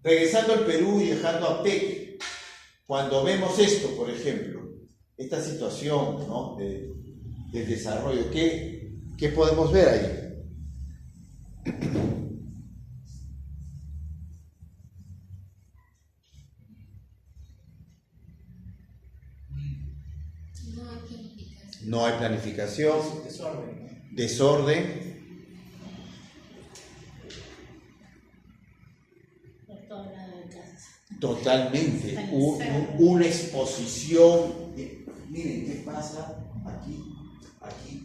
Regresando al Perú y dejando a PEC, cuando vemos esto, por ejemplo, esta situación, ¿no?, del desarrollo, ¿qué podemos ver ahí? No hay planificación, desorden. Totalmente, una exposición. Miren qué pasa aquí,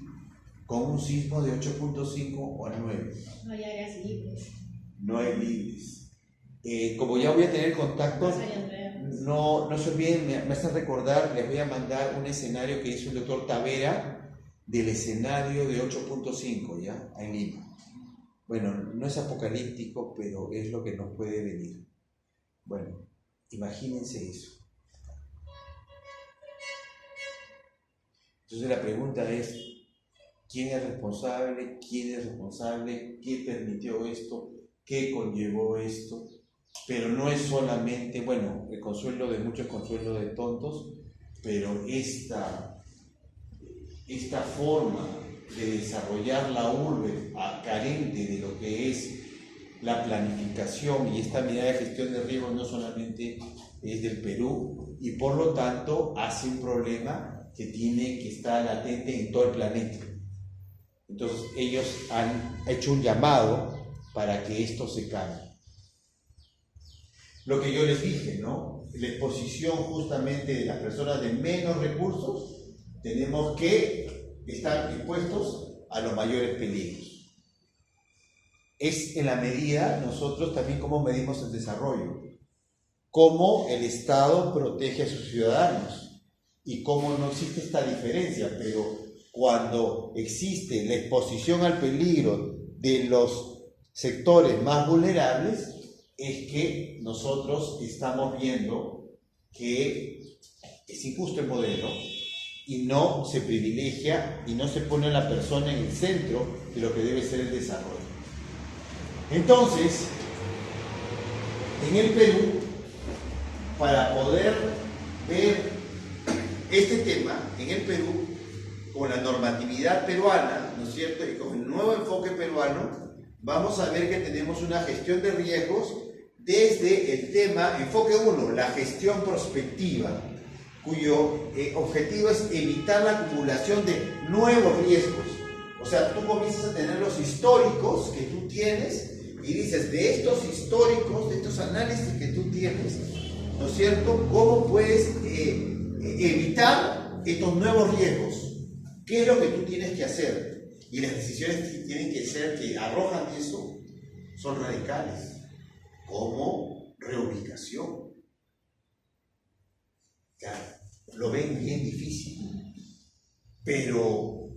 con un sismo de 8.5 o 9. No hay áreas libres. No hay libres. Como ya voy a tener contacto, no se olviden, me hacen recordar, les voy a mandar un escenario que hizo el doctor Tavera del escenario de 8.5, ¿ya? En Lima. Bueno, no es apocalíptico, pero es lo que nos puede venir. Bueno, imagínense eso. Entonces la pregunta es, ¿quién es responsable? ¿Quién es responsable? ¿Qué permitió esto? ¿Qué conllevó esto? Pero no es solamente, bueno, el consuelo de muchos, consuelo de tontos, pero esta forma de desarrollar la urbe carente de lo que es la planificación y esta medida de gestión de riesgos no solamente es del Perú y por lo tanto hace un problema que tiene que estar latente en todo el planeta. Entonces ellos han hecho un llamado para que esto se cambie. Lo que yo les dije, ¿no? La exposición justamente de las personas de menos recursos, tenemos que estar expuestos a los mayores peligros. Es en la medida, nosotros también cómo medimos el desarrollo, cómo el Estado protege a sus ciudadanos y cómo no existe esta diferencia, pero cuando existe la exposición al peligro de los sectores más vulnerables, es que nosotros estamos viendo que es injusto el modelo y no se privilegia y no se pone a la persona en el centro de lo que debe ser el desarrollo. Entonces, en el Perú, para poder ver este tema, en el Perú, con la normatividad peruana, ¿no es cierto?, y con el nuevo enfoque peruano, vamos a ver que tenemos una gestión de riesgos desde el tema, enfoque 1, la gestión prospectiva, cuyo objetivo es evitar la acumulación de nuevos riesgos. O sea, tú comienzas a tener los históricos que tú tienes y dices, de estos históricos, de estos análisis que tú tienes, ¿no es cierto?, ¿cómo puedes evitar estos nuevos riesgos? ¿Qué es lo que tú tienes que hacer? Y las decisiones que tienen que ser, que arrojan eso, son radicales, como reubicación. Claro, lo ven bien difícil, pero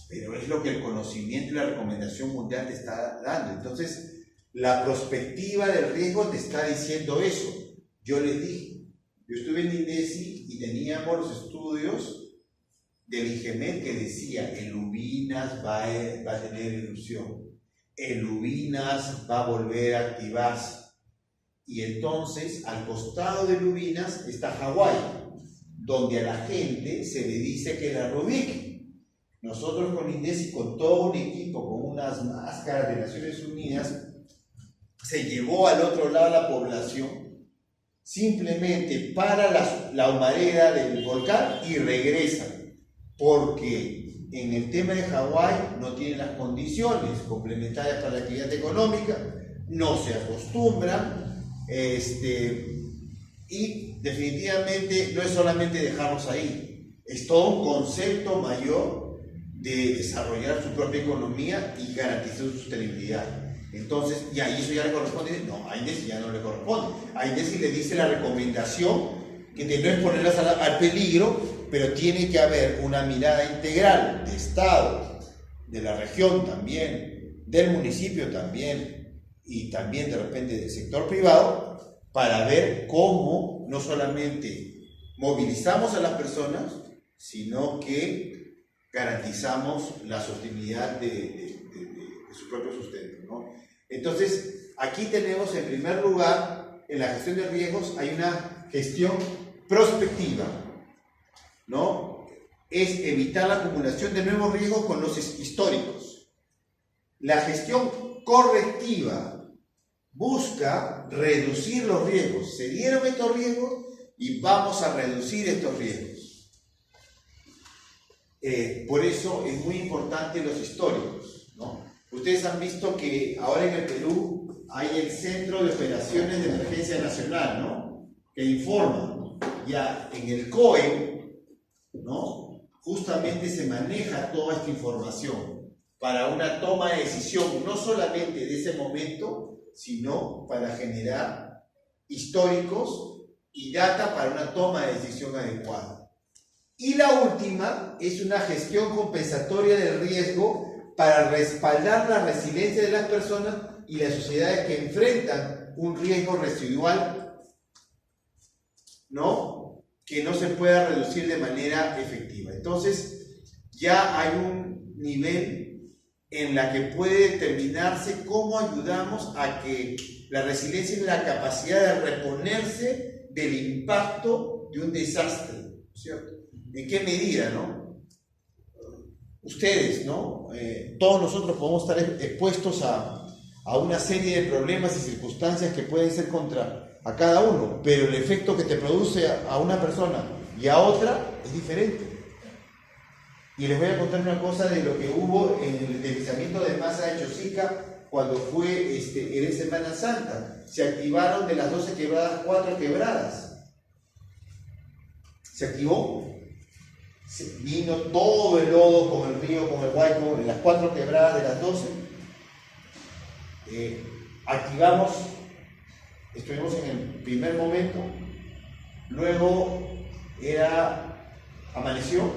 es lo que el conocimiento y la recomendación mundial te está dando. Entonces, la perspectiva del riesgo te está diciendo eso. Yo les dije, yo estuve en INDECI y teníamos los estudios del INGEMET que decía, el Lubinas va a tener erupción, el Lubinas va a volver a activarse. Y entonces, al costado de Lubinas está Hawái, donde a la gente se le dice que la reubique. Nosotros con INDECI, con todo un equipo, con unas máscaras de Naciones Unidas, se llevó al otro lado a la población, simplemente para la humareda del volcán y regresan. Porque en el tema de Hawái no tienen las condiciones complementarias para la actividad económica, no se acostumbran, y definitivamente no es solamente dejarlos ahí, es todo un concepto mayor de desarrollar su propia economía y garantizar su sostenibilidad. Entonces, y ahí eso ya le corresponde. No, a INDECI ya no le corresponde. A INDECI le dice la recomendación que de no exponerlas al peligro, pero tiene que haber una mirada integral de Estado, de la región también, del municipio también, y también de repente del sector privado, para ver cómo no solamente movilizamos a las personas, sino que garantizamos la sostenibilidad de su propio sustento, ¿no? Entonces, aquí tenemos en primer lugar, en la gestión de riesgos, hay una gestión prospectiva, ¿no? Es evitar la acumulación de nuevos riesgos con los históricos. La gestión correctiva busca reducir los riesgos. Se dieron estos riesgos y vamos a reducir estos riesgos. Por eso es muy importante los históricos, ¿no? Ustedes han visto que ahora en el Perú hay el Centro de Operaciones de Emergencia Nacional, ¿no? Que informa. Ya en el COE, ¿no? Justamente se maneja toda esta información para una toma de decisión, no solamente de ese momento, sino para generar históricos y data para una toma de decisión adecuada. Y la última es una gestión compensatoria del riesgo para respaldar la resiliencia de las personas y las sociedades que enfrentan un riesgo residual, ¿no? Que no se pueda reducir de manera efectiva. Entonces, ya hay un nivel en la que puede determinarse cómo ayudamos a que la resiliencia es la capacidad de reponerse del impacto de un desastre, ¿cierto? ¿En qué medida, no? Ustedes, ¿no? Todos nosotros podemos estar expuestos a una serie de problemas y circunstancias que pueden ser contra a cada uno, pero el efecto que te produce a una persona y a otra es diferente. Y les voy a contar una cosa de lo que hubo en el deslizamiento de masa de Chosica cuando fue en Semana Santa. Se activaron de las 12 quebradas, 4 quebradas. Se activó. Vino todo el lodo con el río, con el Huayco, en las 4 quebradas de las 12. Activamos, estuvimos en el primer momento, luego amaneció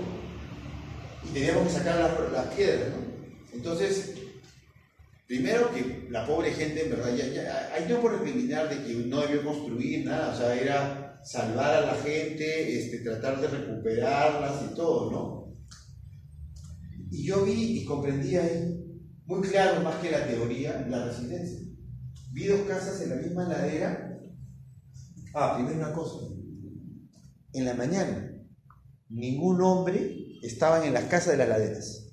y teníamos que sacar las piedras, ¿no? Entonces, primero que la pobre gente, en verdad, hay no por recriminar de que no debió construir nada, o sea, era salvar a la gente, tratar de recuperarlas y todo, ¿no? Y yo vi y comprendí ahí, muy claro, más que la teoría, la resiliencia. Vi 2 casas en la misma ladera. Primero una cosa, en la mañana, ningún hombre estaban en las casas de las laderas.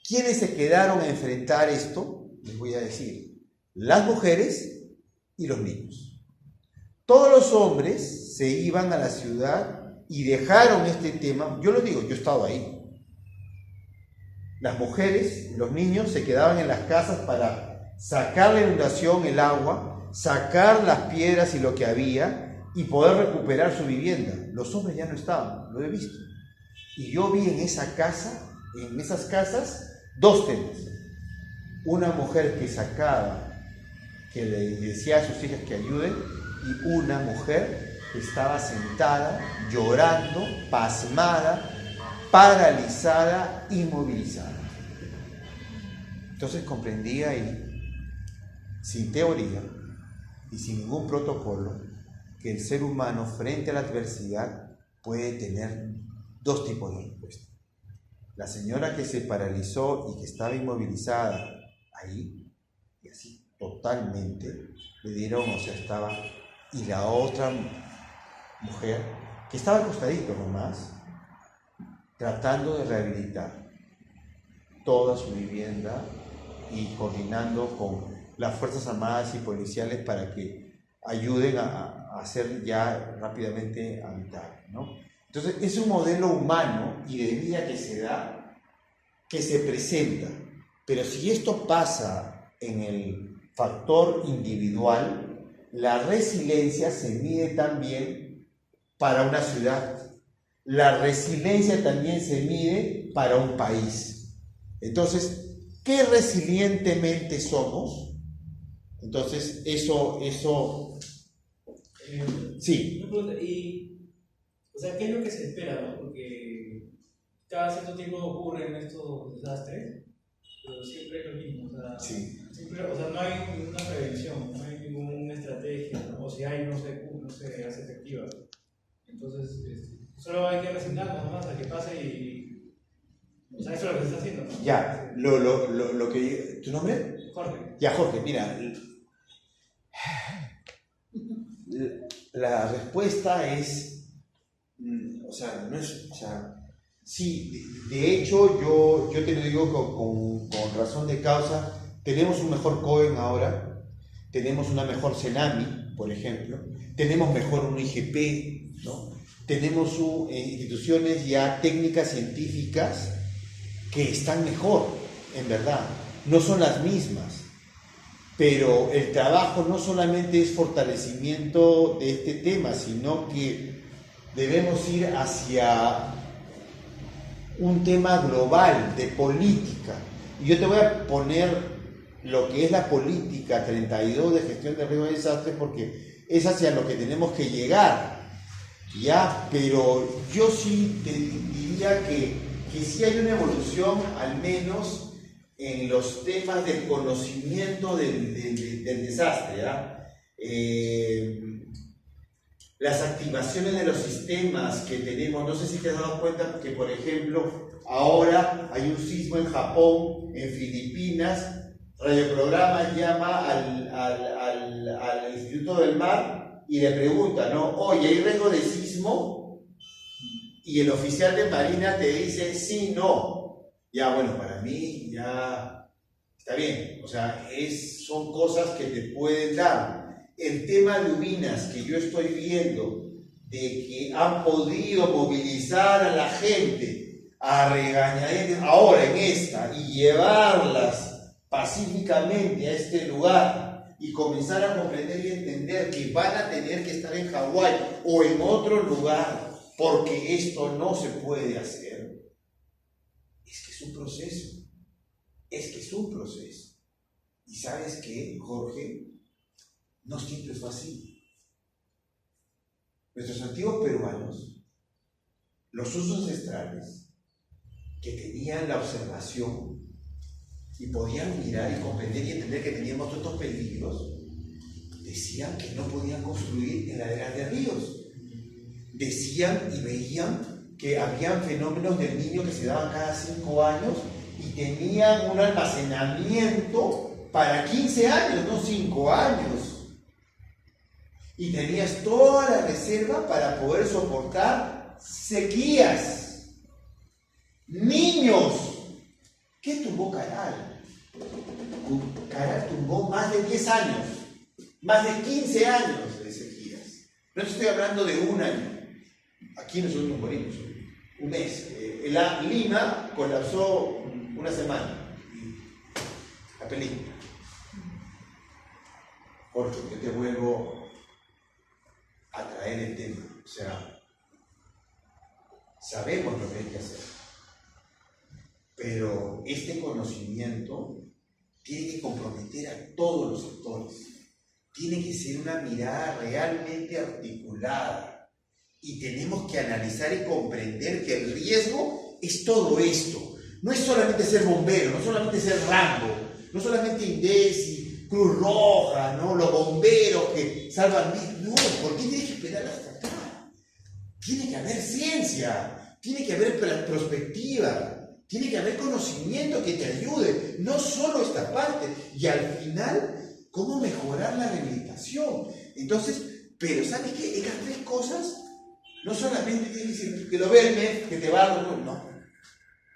¿Quiénes se quedaron a enfrentar esto? Les voy a decir, las mujeres y los niños. Todos los hombres se iban a la ciudad y dejaron este tema. Yo lo digo, yo estaba ahí. Las mujeres y los niños se quedaban en las casas para sacar la inundación, el agua, sacar las piedras y lo que había y poder recuperar su vivienda. Los hombres ya no estaban, lo he visto. Y yo vi en esas casas, 2 temas. Una mujer que sacaba, que le decía a sus hijas que ayuden, y una mujer que estaba sentada, llorando, pasmada, paralizada, inmovilizada. Entonces comprendí ahí, sin teoría y sin ningún protocolo, que el ser humano frente a la adversidad puede tener 2 tipos de respuesta. La señora que se paralizó y que estaba inmovilizada ahí, y así totalmente, le dieron, estaba, y la otra mujer que estaba al costadito nomás, tratando de rehabilitar toda su vivienda y coordinando con las Fuerzas Armadas y policiales para que ayuden a hacer ya rápidamente habitable, ¿no? Entonces, es un modelo humano y de vida que se da, que se presenta. Pero si esto pasa en el factor individual, la resiliencia se mide también para una ciudad. La resiliencia también se mide para un país. Entonces, ¿qué resilientemente somos? Entonces, eso sí. O sea, ¿qué es lo que se espera, no? Porque cada cierto tiempo ocurren estos desastres, pero siempre es lo mismo. O sea, sí. No hay ninguna prevención, no hay ninguna estrategia, ¿no? O si hay, no se hace efectiva. Entonces, solo hay que resignarnos nomás a que pase y... O sea, eso es lo que se está haciendo, ¿no? Ya, lo que... ¿Tu nombre? Jorge. Ya, Jorge, mira, la respuesta es, o sea, no es, o sea, sí, de hecho yo te lo digo con razón de causa, tenemos un mejor COEN ahora, tenemos una mejor CENAMI, por ejemplo, tenemos mejor un IGP, ¿no? Tenemos instituciones ya técnicas científicas que están mejor, en verdad, no son las mismas. Pero el trabajo no solamente es fortalecimiento de este tema, sino que debemos ir hacia un tema global de política. Y yo te voy a poner lo que es la política 32 de gestión de riesgo de desastre, porque es hacia lo que tenemos que llegar, ¿ya? Pero yo sí te diría que sí hay una evolución, al menos en los temas del conocimiento del desastre, las activaciones de los sistemas que tenemos, no sé si te has dado cuenta que, por ejemplo, ahora hay un sismo en Japón, en Filipinas, Radioprograma llama al Instituto del Mar y le pregunta, ¿no? Oye, ¿hay riesgo de sismo? Y el oficial de Marina te dice, sí, no. Ya, bueno, para mí ya está bien, o sea, son cosas que te pueden dar. El tema de Ubinas que yo estoy viendo, de que han podido movilizar a la gente a regañadientes ahora en esta y llevarlas pacíficamente a este lugar y comenzar a comprender y entender que van a tener que estar en Hawái o en otro lugar porque esto no se puede hacer. Es que es un proceso, Y ¿sabes qué, Jorge? No siempre fue así. Nuestros antiguos peruanos, los usos ancestrales, que tenían la observación y podían mirar y comprender y entender que teníamos todos estos peligros, decían que no podían construir en laderas de ríos. Decían y veían que habían fenómenos del niño que se daban cada 5 años y tenían un almacenamiento para 15 años, no 5 años. Y tenías toda la reserva para poder soportar sequías. Niños. ¿Qué tumbó Caral? Caral tumbó más de 10 años, más de 15 años de sequías. No estoy hablando de un año. Aquí nosotros morimos un mes. Lima colapsó una semana. La película. Jorge, yo te vuelvo a traer el tema. O sea, sabemos lo que hay que hacer. Pero este conocimiento tiene que comprometer a todos los sectores. Tiene que ser una mirada realmente articulada. Y tenemos que analizar y comprender que el riesgo es todo esto. No es solamente ser bombero, no solamente ser Rambo, no solamente INDECI, Cruz Roja, ¿no? Los bomberos que salvan vidas. No, ¿por qué tienes que esperar hasta acá? Tiene que haber ciencia, tiene que haber perspectiva, tiene que haber conocimiento que te ayude, no solo esta parte. Y al final, ¿cómo mejorar la rehabilitación? Entonces, pero ¿sabes qué? Estas 3 cosas no solamente tienes que decir que lo vea el MEF, que te va a dar, no.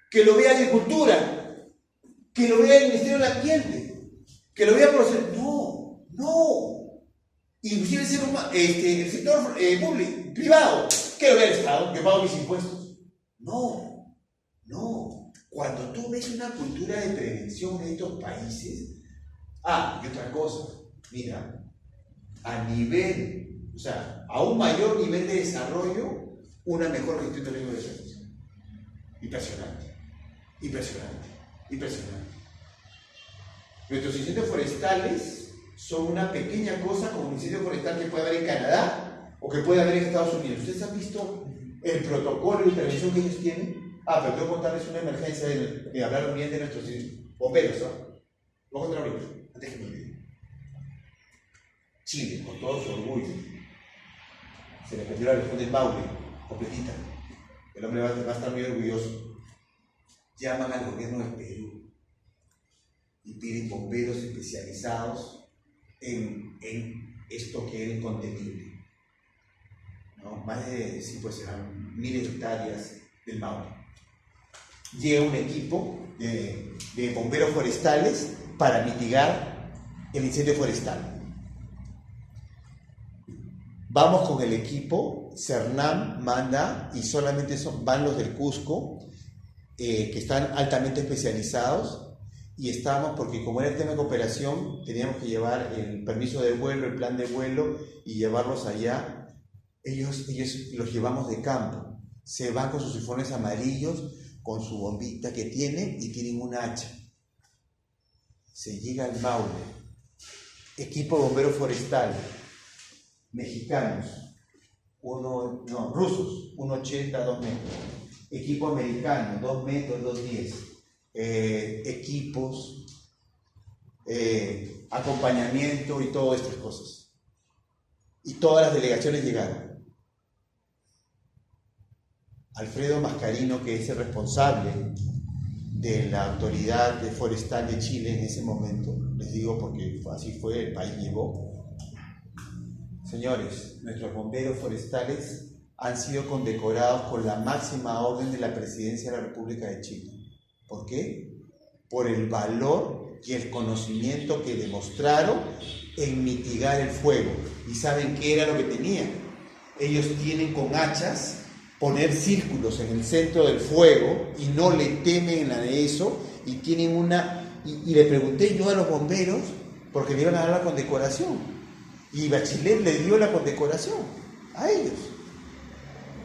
Que lo vea Agricultura, que lo vea el Ministerio del Ambiente, que lo vea no. Inclusive el sector público, privado, que lo vea el Estado, que pago mis impuestos. No. Cuando tú ves una cultura de prevención en estos países, y otra cosa, mira, a nivel, o sea, a un mayor nivel de desarrollo, una mejor gestión del riesgo de desastre. Impresionante. Nuestros incendios forestales son una pequeña cosa como un incendio forestal que puede haber en Canadá o que puede haber en Estados Unidos. ¿Ustedes han visto el protocolo de intervención que ellos tienen? Pero tengo que contarles una emergencia de hablar bien de nuestros bomberos, ¿no? Voy a contar ahorita, antes que me olvide. Chile, con todo su orgullo, se le perdió la región del Maule, completita. El hombre va a estar muy orgulloso. Llaman al gobierno de Perú y piden bomberos especializados en esto que es incontenible. ¿no? Más de, sí, pues eran miles de hectáreas del Maule. Llega un equipo de bomberos forestales para mitigar el incendio forestal. Vamos con el equipo, Cernam manda y solamente van los del Cusco, que están altamente especializados, y estamos, porque como era el tema de cooperación, teníamos que llevar el permiso de vuelo, el plan de vuelo y llevarlos allá. Ellos los llevamos de campo, se van con sus uniformes amarillos, con su bombita que tienen y tienen un hacha. Se llega al Maule, equipo de bomberos forestal, mexicanos, rusos, 1,80, 2 metros, equipo americano, 2 metros, 2,10, equipos, acompañamiento y todas estas cosas. Y todas las delegaciones llegaron. Alfredo Mascarino, que es el responsable de la autoridad forestal de Chile en ese momento, les digo porque así fue, el país llevó. Señores, nuestros bomberos forestales han sido condecorados con la máxima orden de la Presidencia de la República de Chile. ¿Por qué? Por el valor y el conocimiento que demostraron en mitigar el fuego. ¿Y saben qué era lo que tenían? Ellos tienen con hachas poner círculos en el centro del fuego y no le temen a eso, y tienen una... Y le pregunté yo a los bomberos porque le iban a dar la condecoración, y Bachelet le dio la condecoración a ellos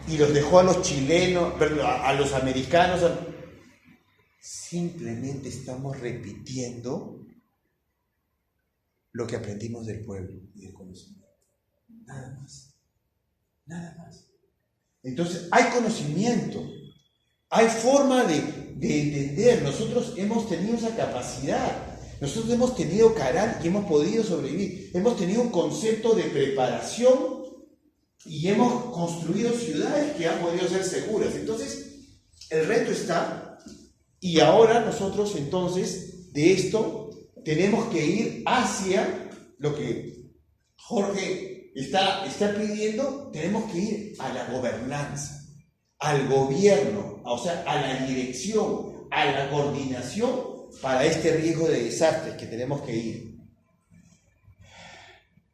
y los dejó a los chilenos, a los americanos. Simplemente estamos repitiendo lo que aprendimos del pueblo y del conocimiento, nada más, nada más. Entonces hay conocimiento, hay forma de entender. Nosotros hemos tenido esa capacidad, nosotros hemos tenido carácter y hemos podido sobrevivir, hemos tenido un concepto de preparación y hemos construido ciudades que han podido ser seguras. Entonces el reto está, y ahora nosotros entonces de esto tenemos que ir hacia lo que Jorge está pidiendo. Tenemos que ir a la gobernanza, al gobierno, o sea, a la dirección, a la coordinación para este riesgo de desastres que tenemos que ir.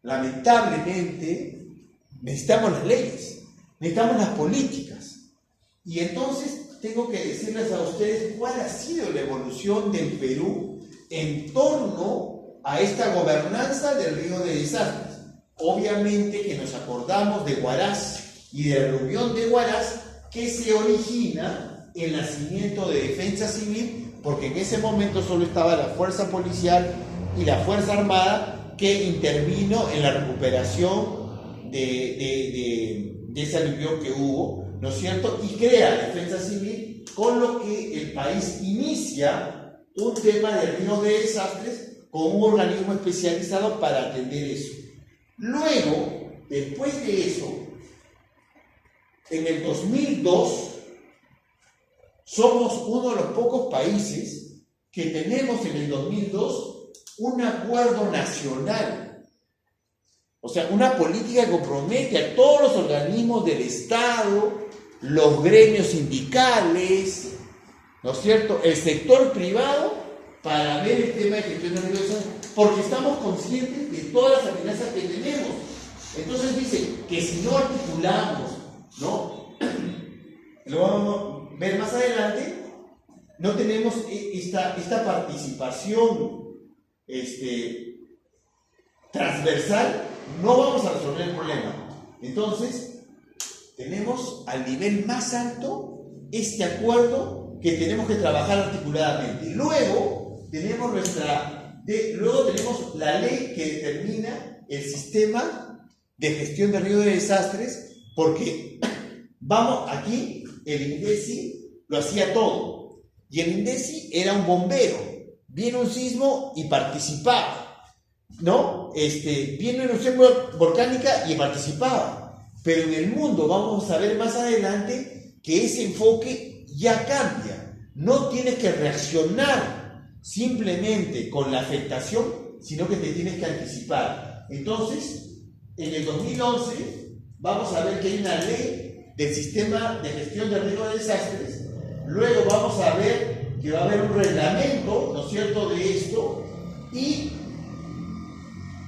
Lamentablemente, necesitamos las leyes, necesitamos las políticas. Y entonces tengo que decirles a ustedes cuál ha sido la evolución del Perú en torno a esta gobernanza del riesgo de desastres. Obviamente que nos acordamos de Huaraz y de la reunión de Huaraz, que se origina el nacimiento de Defensa Civil, porque en ese momento solo estaba la fuerza policial y la fuerza armada, que intervino en la recuperación de ese alivio que hubo, ¿no es cierto? Y crea Defensa Civil, con lo que el país inicia un tema de riesgos de desastres con un organismo especializado para atender eso. Luego, después de eso, en el 2002, somos uno de los pocos países que tenemos en el 2002 un acuerdo nacional. O sea, una política que compromete a todos los organismos del Estado, los gremios sindicales, ¿no es cierto?, el sector privado, para ver el tema de gestión de riesgos, porque estamos conscientes de todas las amenazas que tenemos. Entonces dice que si no articulamos, ¿no?, lo vamos a ver más adelante, no tenemos esta participación transversal, no vamos a resolver el problema. Entonces tenemos al nivel más alto este acuerdo que tenemos que trabajar articuladamente. Luego tenemos la ley que determina el sistema de gestión de riesgo de desastres, porque vamos, aquí el INDECI lo hacía todo, y el INDECI era un bombero. Viene un sismo y participaba, ¿no? Viene una erupción volcánica y participaba. Pero en el mundo, vamos a ver más adelante, que ese enfoque ya cambia. No tienes que reaccionar simplemente con la afectación, sino que te tienes que anticipar. Entonces, en el 2011 vamos a ver que hay una ley del sistema de gestión de riesgo de desastres, luego vamos a ver que va a haber un reglamento, ¿no es cierto?, de esto, y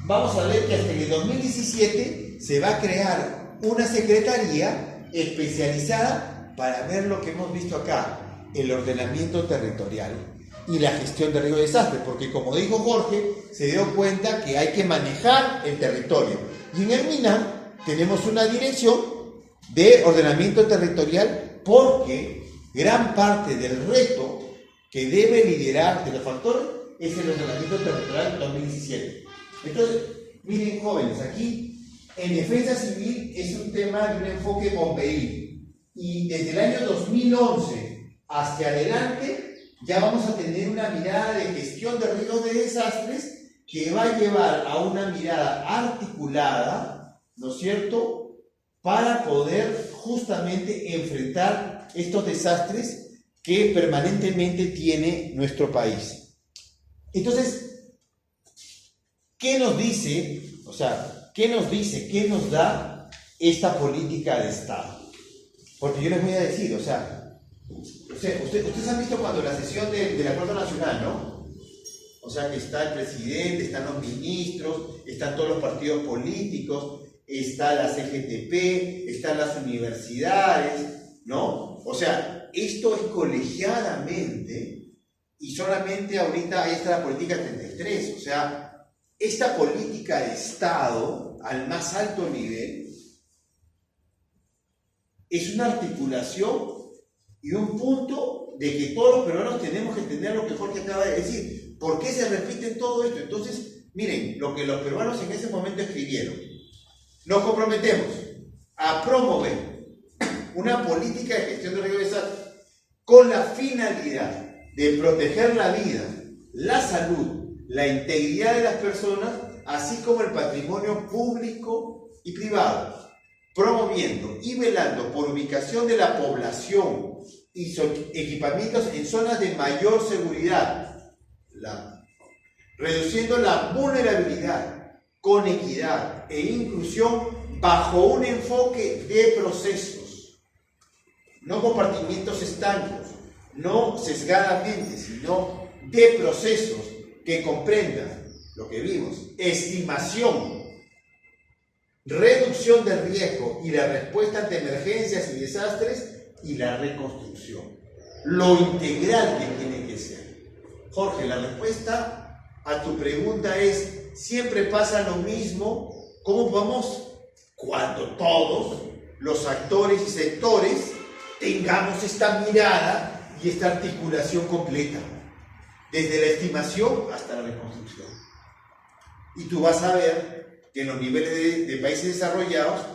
vamos a ver que hasta en el 2017 se va a crear una secretaría especializada para ver lo que hemos visto acá, el ordenamiento territorial y la gestión de riesgo de desastres, porque como dijo Jorge, se dio cuenta que hay que manejar el territorio. Y en el MINAM tenemos una dirección de ordenamiento territorial, porque gran parte del reto que debe liderar de los factores es el ordenamiento territorial 2017. Entonces, miren jóvenes, aquí en defensa civil es un tema de un enfoque bombeil, y desde el año 2011 hacia adelante ya vamos a tener una mirada de gestión de riesgos de desastres que va a llevar a una mirada articulada, ¿no es cierto?, para poder justamente enfrentar estos desastres que permanentemente tiene nuestro país. Entonces, ¿qué nos dice? O sea, ¿qué nos da esta política de Estado? Porque yo les voy a decir, o sea, ustedes han visto cuando la sesión del Acuerdo Nacional, ¿no? O sea, que está el presidente, están los ministros, están todos los partidos políticos, está la CGTP, están las universidades, ¿no? O sea, esto es colegiadamente, y solamente ahorita ahí está la política 33, o sea, esta política de Estado al más alto nivel es una articulación y un punto de que todos los peruanos tenemos que entender lo que Jorge acaba de decir. ¿Por qué se repite todo esto? Entonces, miren, lo que los peruanos en ese momento escribieron. Nos comprometemos a promover una política de gestión de riesgo de desastres con la finalidad de proteger la vida, la salud, la integridad de las personas, así como el patrimonio público y privado, promoviendo y velando por ubicación de la población y equipamientos en zonas de mayor seguridad, reduciendo la vulnerabilidad con equidad e inclusión bajo un enfoque de procesos, no compartimientos estancos, no sesgadamente, sino de procesos que comprendan lo que vimos: estimación, reducción del riesgo y la respuesta ante emergencias y desastres, y la reconstrucción. Lo integral que tiene que ser. Jorge, la respuesta a tu pregunta es: ¿siempre pasa lo mismo? ¿Cómo vamos cuando todos los actores y sectores tengamos esta mirada y esta articulación completa? Desde la estimación hasta la reconstrucción. Y tú vas a ver que en los niveles de países desarrollados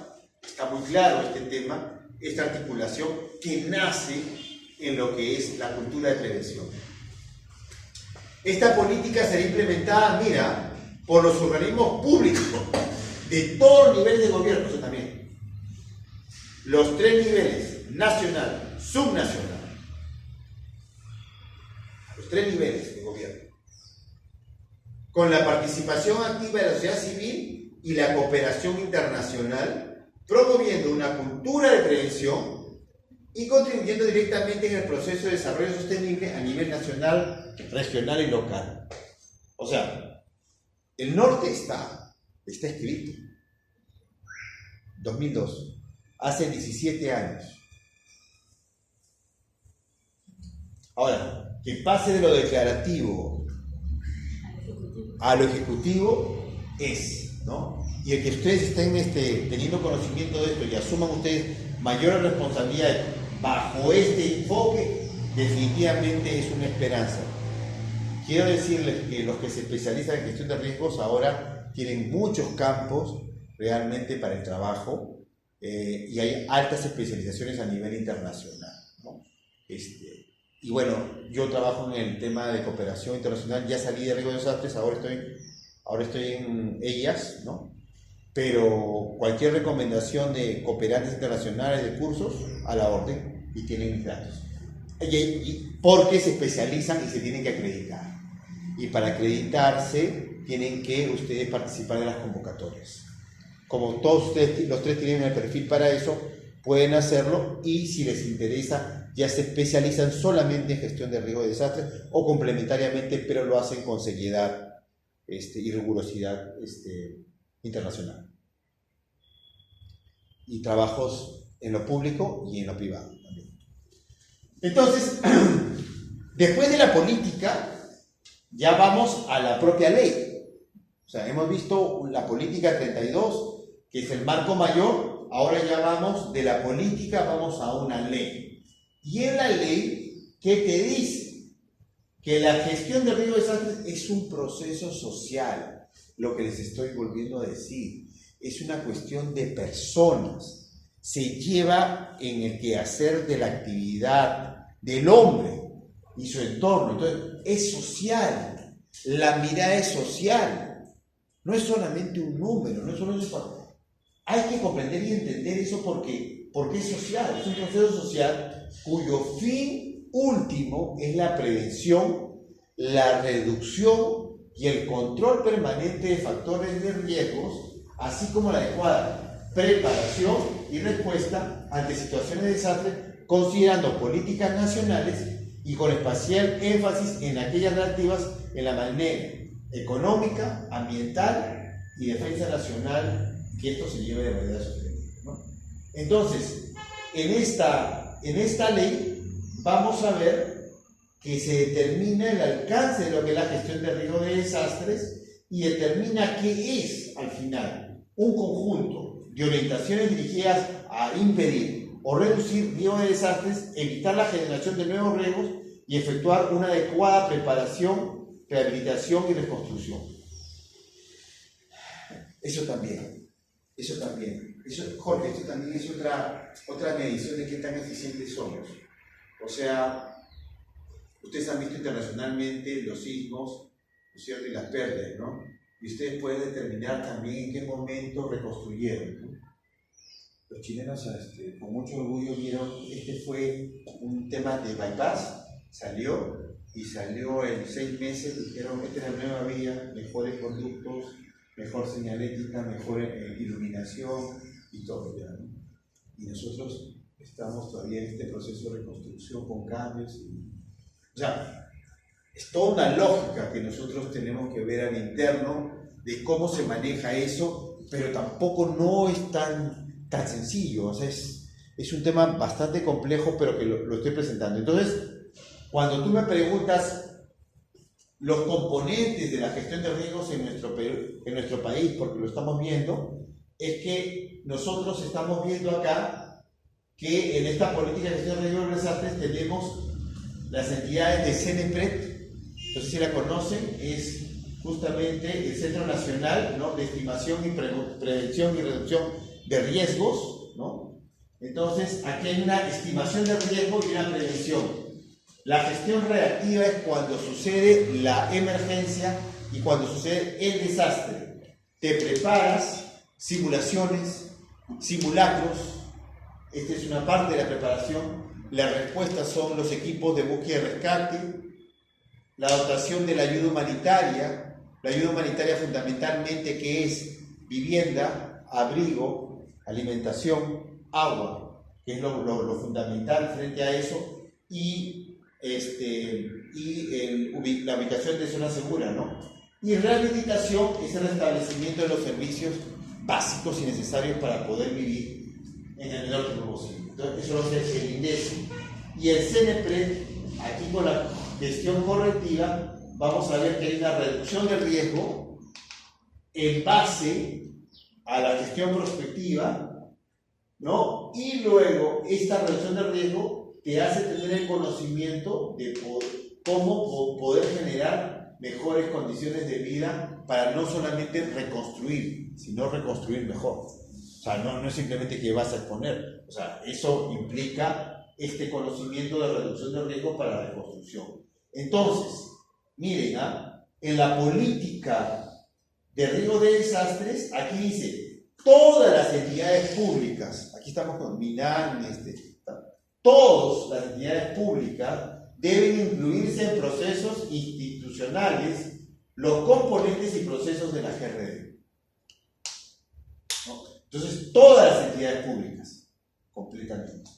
está muy claro este tema, esta articulación que nace en lo que es la cultura de prevención. Esta política será implementada, mira, por los organismos públicos de todos los niveles de gobierno, eso también. Los 3 niveles, nacional, subnacional. Los 3 niveles de gobierno. Con la participación activa de la sociedad civil y la cooperación internacional, promoviendo una cultura de prevención y contribuyendo directamente en el proceso de desarrollo sostenible a nivel nacional, regional y local. O sea, el norte está escrito. 2002, hace 17 años. Ahora, que pase de lo declarativo a lo ejecutivo es, ¿no? Y el que ustedes estén teniendo conocimiento de esto y asuman ustedes mayor responsabilidad bajo este enfoque, definitivamente es una esperanza. Quiero decirles que los que se especializan en gestión de riesgos ahora tienen muchos campos realmente para el trabajo, y hay altas especializaciones a nivel internacional, ¿no? Y bueno, yo trabajo en el tema de cooperación internacional, ya salí de riesgo de desastres, ahora estoy en ellas, ¿no? Pero cualquier recomendación de cooperantes internacionales, de cursos, a la orden, y tienen mis datos. Porque se especializan y se tienen que acreditar. Y para acreditarse tienen que ustedes participar de las convocatorias. como todos ustedes, los tres tienen el perfil para eso, pueden hacerlo y si les interesa ya se especializan solamente en gestión de riesgo de desastres o complementariamente, pero lo hacen con seriedad y rigurosidad internacional. Y trabajos en lo público y en lo privado también. Entonces, después de la política, ya vamos a la propia ley. O sea, hemos visto la política 32, que es el marco mayor, ahora ya vamos de la política, vamos a una ley. Y en la ley, ¿qué te dice? Que la gestión de riesgo de desastres es un proceso social, lo que les estoy volviendo a decir. Es una cuestión de personas. Se lleva en el quehacer de la actividad del hombre y su entorno. Entonces, es social. La mirada es social. No es solamente un número, no es solo eso. Hay que comprender y entender eso porque es social. Es un proceso social cuyo fin último es la prevención, la reducción y el control permanente de factores de riesgos, así como la adecuada preparación y respuesta ante situaciones de desastre, considerando políticas nacionales y con especial énfasis en aquellas relativas en la manera económica, ambiental y defensa nacional, que esto se lleve de manera sostenible, ¿no? Entonces, en esta ley vamos a ver que se determina el alcance de lo que es la gestión de riesgo de desastres y determina qué es, al final, un conjunto de orientaciones dirigidas a impedir o reducir riesgo de desastres, evitar la generación de nuevos riesgos y efectuar una adecuada preparación, rehabilitación y reconstrucción. Eso también, Jorge, esto también es otra medición de qué tan eficientes somos. O sea, ustedes han visto internacionalmente los sismos, ¿no es cierto?, y las pérdidas, ¿no? Y ustedes pueden determinar también en qué momento reconstruyeron, ¿no? Los chilenos, con mucho orgullo, vieron, fue un tema de bypass, salió en 6 meses, dijeron, esta es la nueva vía, mejores conductos, mejor señalética, mejor iluminación y todo, ¿ya? ¿No? Y nosotros estamos todavía en este proceso de reconstrucción con cambios. O sea, es toda una lógica que nosotros tenemos que ver al interno de cómo se maneja eso, pero tampoco no es tan sencillo. O sea, es un tema bastante complejo, pero que lo estoy presentando. Entonces, cuando tú me preguntas los componentes de la gestión de riesgos en nuestro país, porque lo estamos viendo, es que nosotros estamos viendo acá que en esta política de gestión de riesgos de desastres tenemos las entidades de CENEPRED, no sé si la conocen, es justamente el Centro Nacional, ¿no?, de Estimación y Prevención y Reducción de Riesgos, ¿no? Entonces, aquí hay una estimación de riesgo y una prevención. La gestión reactiva es cuando sucede la emergencia y cuando sucede el desastre. Te preparas, simulaciones, simulacros, esta es una parte de la preparación. La respuesta son los equipos de búsqueda y rescate, la dotación de la ayuda humanitaria fundamentalmente que es vivienda, abrigo, alimentación, agua, que es lo fundamental frente a eso, y la ubicación de zona segura, ¿no? Y rehabilitación es el restablecimiento de los servicios básicos y necesarios para poder vivir en el menor tiempo posible. Entonces, eso lo hace el INDECI. Y el CENEPRED, aquí con la gestión correctiva, vamos a ver que hay una reducción del riesgo en base a la gestión prospectiva, ¿no? Y luego, esta reducción del riesgo te hace tener el conocimiento de cómo poder generar mejores condiciones de vida para no solamente reconstruir, sino reconstruir mejor. O sea, no es simplemente que vas a exponer. O sea, eso implica este conocimiento de reducción de riesgo para la reconstrucción. Entonces, miren, en la política de riesgo de desastres, aquí dice, todas las entidades públicas, aquí estamos con MINAN, todas las entidades públicas deben incluirse en procesos institucionales los componentes y procesos de la GRD. ¿no? Entonces, todas las entidades públicas, completamente.